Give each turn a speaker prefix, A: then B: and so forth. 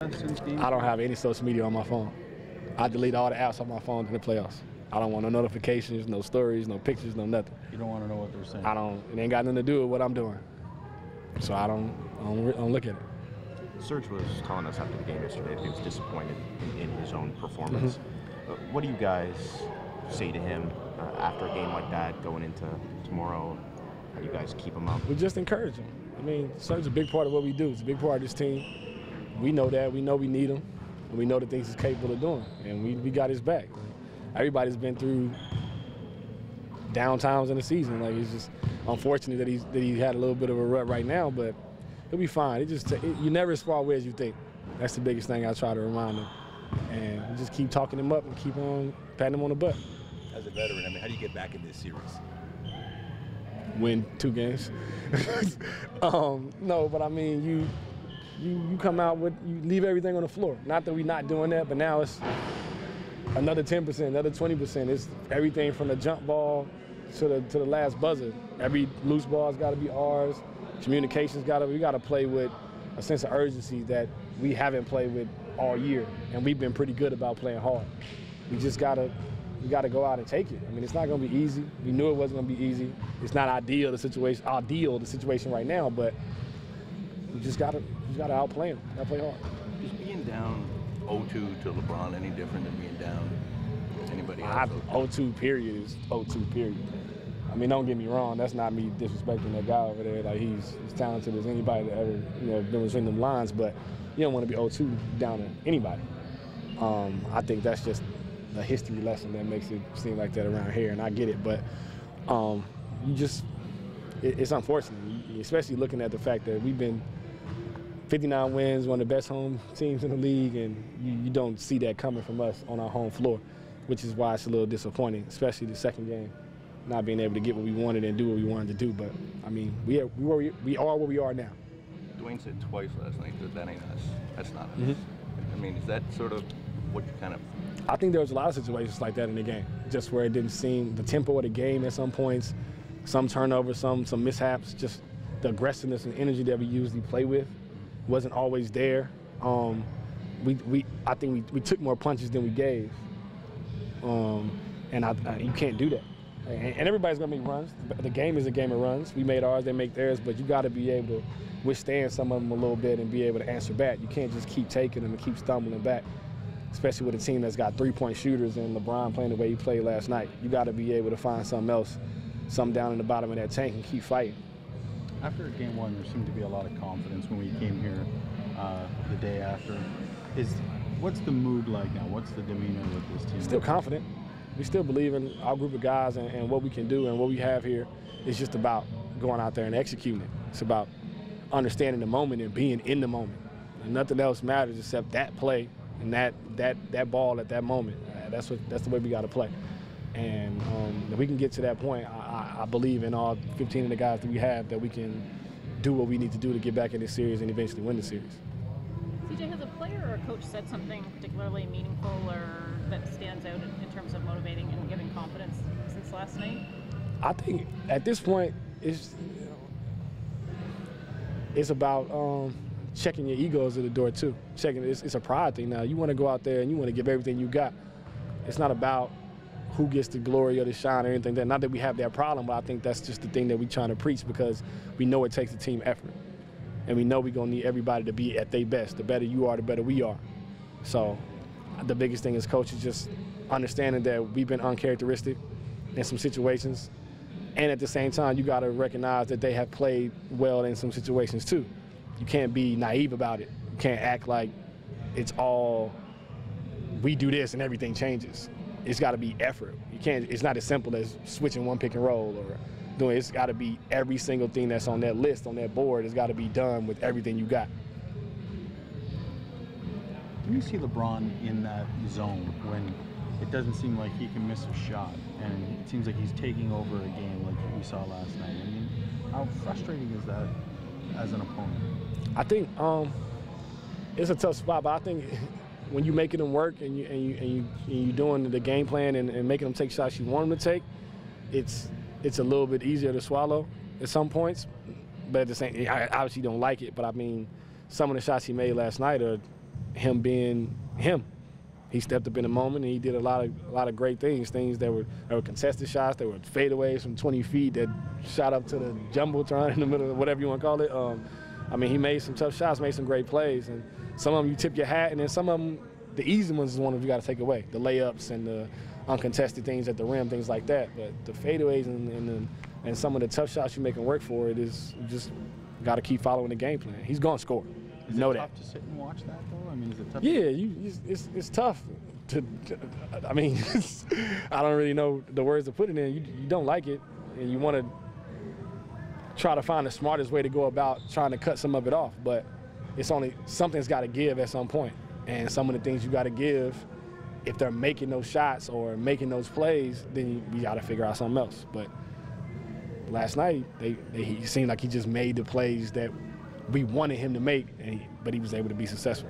A: I don't have any social media on my phone. I delete all the apps on my phone in the playoffs. I don't want no notifications, no stories, no pictures, no nothing.
B: You don't want to know what they're saying?
A: It ain't got nothing to do with what I'm doing. So I don't look at it.
C: Serge was telling us after the game yesterday that he was disappointed in his own performance. What do you guys say to him after a game like that, going into tomorrow? How do you guys keep him up?
A: We just encourage him. I mean, Serge's a big part of what we do. It's a big part of this team. We know that. We know we need him. And we know the things he's capable of doing. And we got his back. Everybody's been through down times in the season. Like, it's just unfortunate that he had a little bit of a rut right now, but he'll be fine. You never as far away as you think. That's the biggest thing I try to remind him. And we just keep talking him up and keep on patting him on the butt.
D: As a veteran, I mean, how do you get back in this series?
A: Win 2 games. No, but I mean, you come out with, you leave everything on the floor. Not that we're not doing that, but now it's another 10%, another 20%. It's everything from the jump ball to the last buzzer. Every loose ball's got to be ours. Communication's we got to play with a sense of urgency that we haven't played with all year, and we've been pretty good about playing hard. We gotta go out and take it. I mean, it's not gonna be easy. We knew it wasn't gonna be easy. It's not ideal the situation right now, but we just gotta outplay them. Gotta play hard.
D: Is being down 0-2 to LeBron any different than being down to anybody else?
A: 0-2 period is 0-2 period. I mean, don't get me wrong. That's not me disrespecting that guy over there. Like, he's talented as anybody that ever been between them lines, but you don't want to be 0-2 down to anybody. I think that's just a history lesson that makes it seem like that around here, and I get it, but it's unfortunate, especially looking at the fact that we've been 59 wins, one of the best home teams in the league, and you don't see that coming from us on our home floor, which is why it's a little disappointing, especially the second game, not being able to get what we wanted and do what we wanted to do. But I mean, we are where we are now.
D: Dwayne said twice last night that ain't us. That's not us. I mean, is that sort of what you kind of?
A: I think there was a lot of situations like that in the game, just where it didn't seem the tempo of the game at some points, some turnovers, some mishaps, just the aggressiveness and energy that we usually play with wasn't always there. I think we took more punches than we gave, and you can't do that. And everybody's gonna make runs. The game is a game of runs. We made ours, they make theirs, but you got to be able to withstand some of them a little bit and be able to answer back. You can't just keep taking them and keep stumbling back, especially with a team that's got 3-point shooters and LeBron playing the way he played last night. You got to be able to find something else, something down in the bottom of that tank and keep fighting.
B: After game one, there seemed to be a lot of confidence when we came here the day after. What's the mood like now? What's the demeanor with this team?
A: Still confident. We still believe in our group of guys and what we can do, and what we have here is just about going out there and executing it. It's about understanding the moment and being in the moment. And nothing else matters except that play and that ball at that moment. That's the way we got to play. And if we can get to that point, I believe in all 15 of the guys that we have that we can do what we need to do to get back in this series and eventually win the series.
E: CJ, has a player or a coach said something particularly meaningful or that stands out in terms of motivating and giving confidence since last night?
A: I think at this point, it's about checking your egos at the door too. It's a pride thing now. You want to go out there and you want to give everything you got. It's not about who gets the glory or the shine or anything. Not that we have that problem, but I think that's just the thing that we're trying to preach, because we know it takes a team effort. And we know we're going to need everybody to be at their best. The better you are, the better we are. So the biggest thing as coaches, just understanding that we've been uncharacteristic in some situations. And at the same time, you got to recognize that they have played well in some situations too. You can't be naive about it. You can't act like it's all we do this and everything changes. It's got to be effort. You can't. It's not as simple as switching one pick and roll or doing. It's got to be every single thing that's on that list, on that board. It's got to be done with everything you got.
B: Do you see LeBron in that zone when it doesn't seem like he can miss a shot, and it seems like he's taking over a game like we saw last night? I mean, how frustrating is that as an opponent?
A: I think it's a tough spot, but I think when you're making them work and you doing the game plan and making them take shots you want them to take, it's a little bit easier to swallow at some points. But at the same, I obviously don't like it. But I mean, some of the shots he made last night are him being him. He stepped up in the moment, and he did a lot of great things that were contested shots, that were fadeaways from 20 feet that shot up to the jumbotron in the middle of whatever you want to call it. I mean, he made some tough shots, made some great plays, and some of them you tip your hat, and then some of them, the easy ones is the ones you got to take away, the layups and the uncontested things at the rim, things like that. But the fadeaways and some of the tough shots you make him work for, it is just got to keep following the game plan. He's going to score.
B: Is
A: know
B: it
A: that.
B: tough to sit and watch that, though? I mean, is it tough?
A: Yeah, it's tough I mean, I don't really know the words to put it in. You don't like it, and you want to try to find the smartest way to go about trying to cut some of it off. But it's only something's got to give at some point. And some of the things you got to give, if they're making those shots or making those plays, then you got to figure out something else. But last night, he seemed like he just made the plays that we wanted him to make, but he was able to be successful.